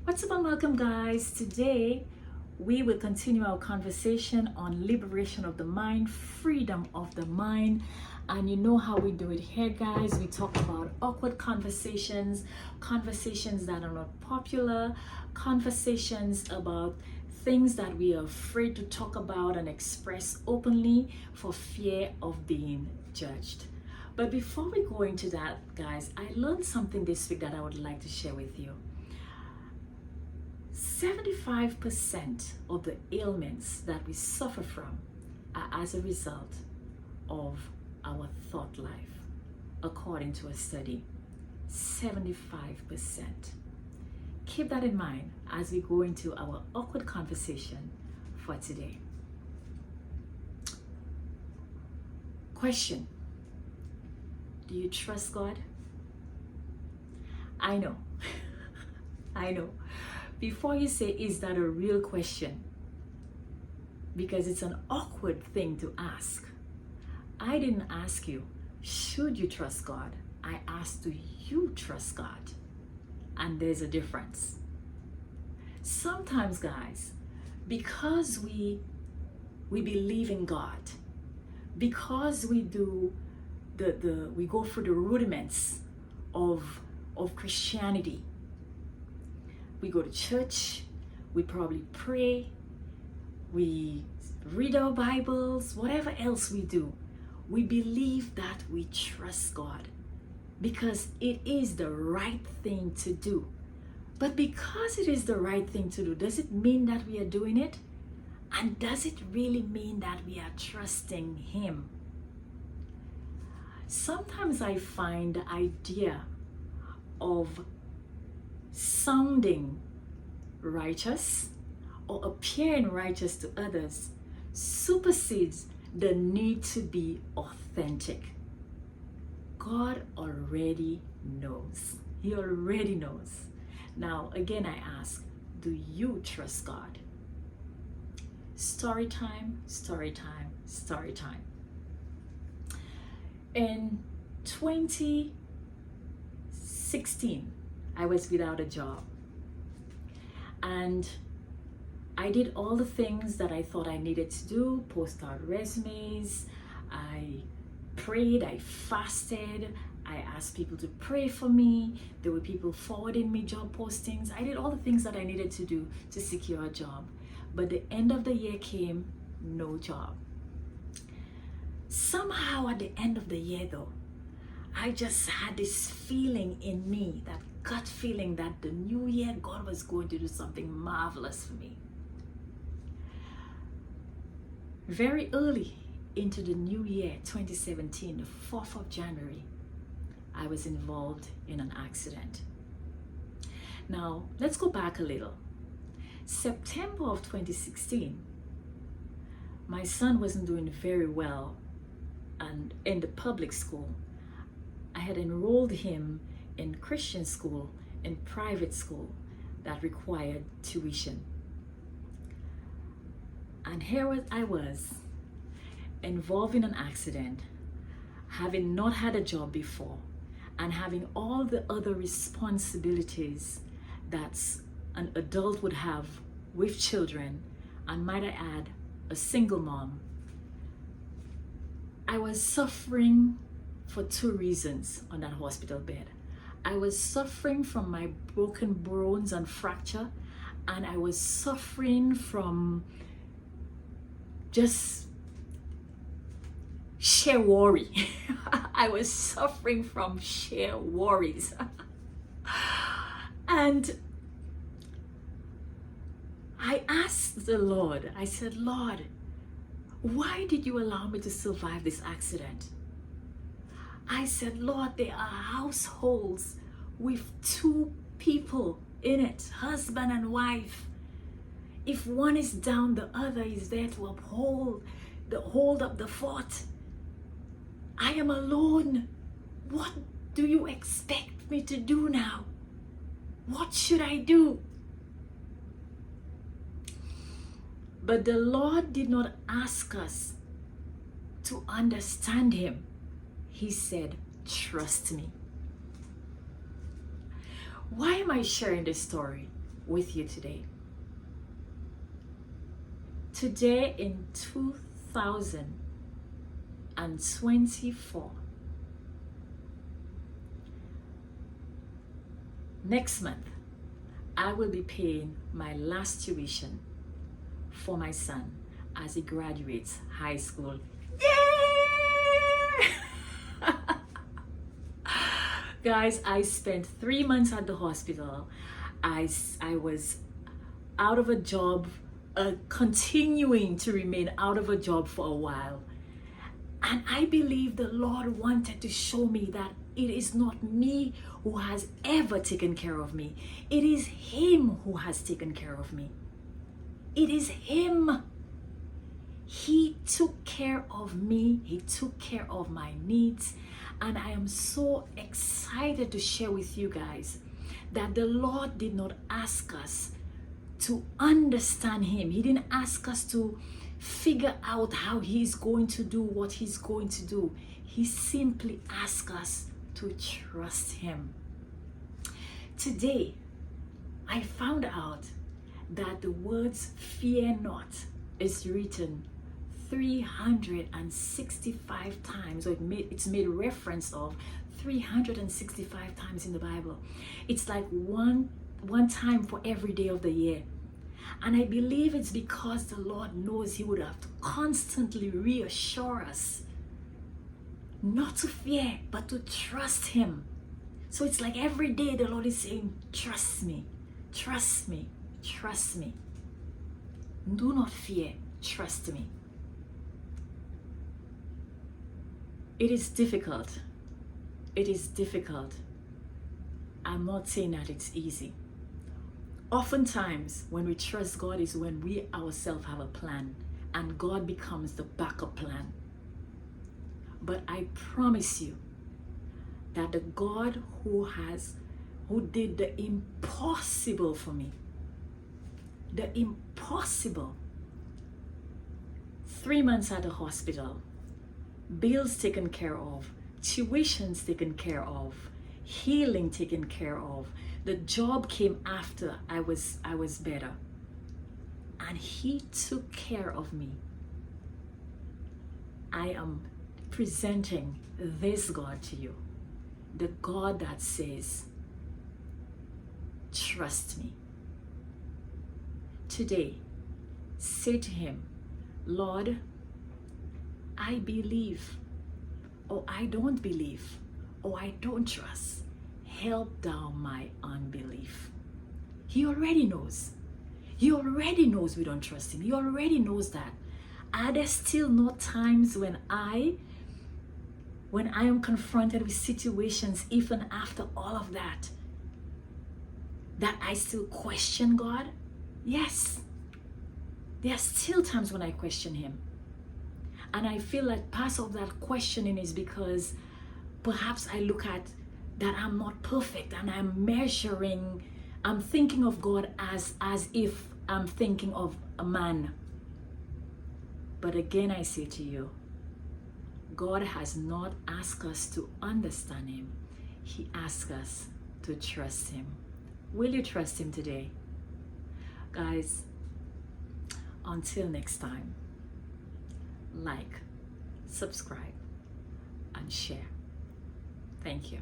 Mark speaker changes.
Speaker 1: What's up and welcome, guys. Today we will continue our conversation on liberation of the mind, freedom of the mind. And you know how we do it here, guys. We talk about awkward conversations, conversations that are not popular, conversations about things that we are afraid to talk about and express openly for fear of being judged. But before we go into that, guys, I learned something this week that I would like to share with you. 75% of the ailments that we suffer from are as a result of our thought life, according to a study. 75%. Keep that in mind as we go into our awkward conversation for today. Question: do you trust God? I know. I know. Before you say, is that a real question? Because it's an awkward thing to ask. I didn't ask you, should you trust God? I asked, do you trust God? And there's a difference. Sometimes, guys, because we believe in God, because we do we go through the rudiments of Christianity. We go to church, we probably pray, we read our Bibles, whatever else we do. We believe that we trust God because it is the right thing to do. But because it is the right thing to do, does it mean that we are doing it? And does it really mean that we are trusting Him? Sometimes I find the idea of sounding righteous or appearing righteous to others supersedes the need to be authentic. God already knows. He already knows. Now, again, I ask, do you trust God? Story time, story time, story time. In 2016, I was without a job. And I did all the things that I thought I needed to do, post out resumes, I prayed, I fasted, I asked people to pray for me. There were people forwarding me job postings. I did all the things that I needed to do to secure a job. But the end of the year came, no job. Somehow at the end of the year though, I just had this feeling in me, that gut feeling that the new year God was going to do something marvelous for me. Very early into the new year, 2017, the 4th of January, I was involved in an accident. Now, let's go back a little. September of 2016, my son wasn't doing very well and in the public school. I had enrolled him in Christian school, in private school that required tuition. And here I was, involved in an accident, having not had a job before, and having all the other responsibilities that an adult would have with children, and might I add, a single mom. I was suffering for two reasons on that hospital bed. I was suffering from my broken bones and fracture, and I was suffering from just sheer worry. I was suffering from sheer worries. And I asked the Lord, I said, Lord, why did you allow me to survive this accident? I said, Lord, there are households with two people in it, husband and wife. If one is down, the other is there to hold up the fort. I am alone. What do you expect me to do now? What should I do? But the Lord did not ask us to understand Him. He said, trust me. Why am I sharing this story? with you today. Today in 2024, next month, I will be paying my last tuition for my son as he graduates high school. Yeah! Guys, I spent 3 months at the hospital. I was out of a job, continuing to remain out of a job for a while. And I believe the Lord wanted to show me that it is not me who has ever taken care of me. It is Him who has taken care of me. It is Him. He took care of me. He took care of my needs. And I am so excited to share with you guys that the Lord did not ask us to understand Him. He didn't ask us to figure out how He's going to do what He's going to do. He simply asked us to trust Him. Today, I found out that the words "fear not" is written 365 times, or it's made reference of 365 times in the Bible. It's like one time for every day of the year. And I believe it's because the Lord knows He would have to constantly reassure us not to fear, but to trust Him. So it's like every day the Lord is saying, trust me, trust me, trust me. Do not fear, trust me. It is difficult. It is difficult. I'm not saying that it's easy. Oftentimes, when we trust God is when we ourselves have a plan and God becomes the backup plan. But I promise you that the God who did the impossible for me, the impossible, 3 months at the hospital, bills taken care of, tuitions taken care of, healing taken care of. The job came after I was better. And He took care of me. I am presenting this God to you. The God that says, trust me. Today, say to Him, Lord, I believe, or I don't believe, or I don't trust. Help down my unbelief. He already knows. He already knows we don't trust Him. He already knows that. Are there still not times when I am confronted with situations, even after all of that I still question God? Yes. There are still times when I question Him. And I feel like part of that questioning is because perhaps I look at that I'm not perfect and I'm thinking of God as if I'm thinking of a man. But again, I say to you, God has not asked us to understand Him. He asks us to trust Him. Will you trust Him today? Guys, until next time, like, subscribe, and share. Thank you.